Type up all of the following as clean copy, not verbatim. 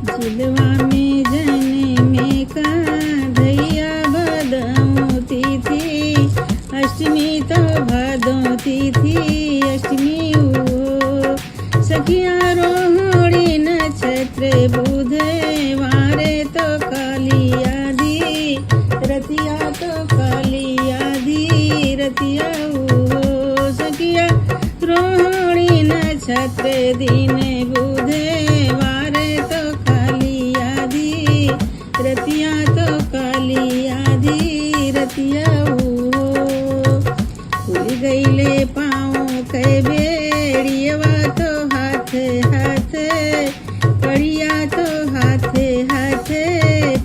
जिलवा में जने में का धैया बदौती थी अष्टमी तो भादौती थी अष्टमी हो सखिया रोहिणी नक्षत्र बुधवारे तो काली आधी रतिया तो काली आधी रतिया हो सखिया रोहिणी नक्षत्र दिन बुधवारे तो काली आधी रतिया तो काली आधी रतिया हो खुल गईले पाँव कै बेड़ियवा तो हाथ हाथ कड़िया तो हाथ हाथ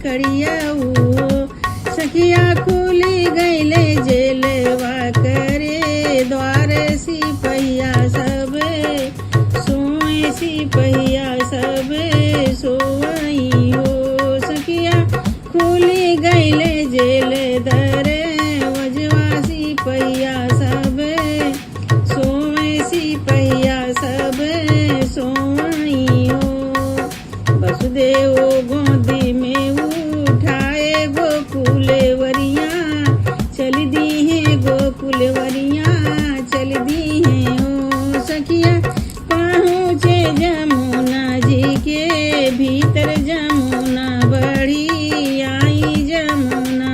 कड़िया हो सखिया खुली गईले जेलवा करे द्वार सिपहिया सब सोए सिपहिया सब सोई हो सखिया खुली गईले जेल दरे वजवा सिपहिया सब सोए सिपहिया सब सोई हो वसुदेव गोदी में उठाए गोकुलवरिया चल दी है गोकुलवरिया चल दी है हो सखिया पहुँचे जमुना जी के भीतर जमुना बड़ी आई जमुना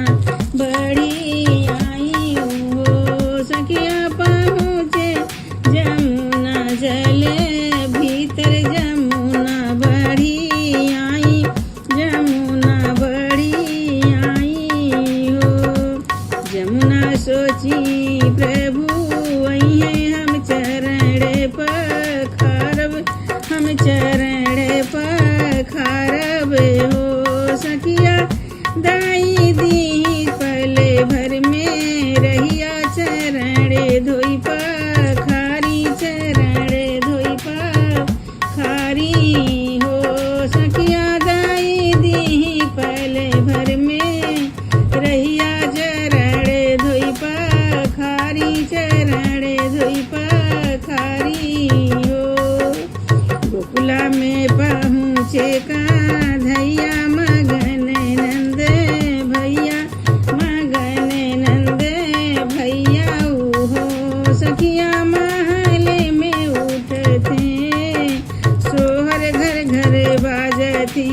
बड़ी आई हो सखिया पहुँचे जमुना जले भीतर जमुना बड़ी आई जमुना बड़ी आई हो जमुना सोची प्रभु वही हम चरण पखारब हम चरण पखारब हो सखिया दाई दी पले भर में रहिया चरण धोई पखारी चरण धोई पखारी हो सखिया दाई दी पले भर में रहिया चरण धोई पखारी चरण धोई पखारी हो गोकुला में पहुँचे का धैया मगन नंद भैया मगन नंद भैया हो सखिया महल में उठते सोहर घर घर बाजती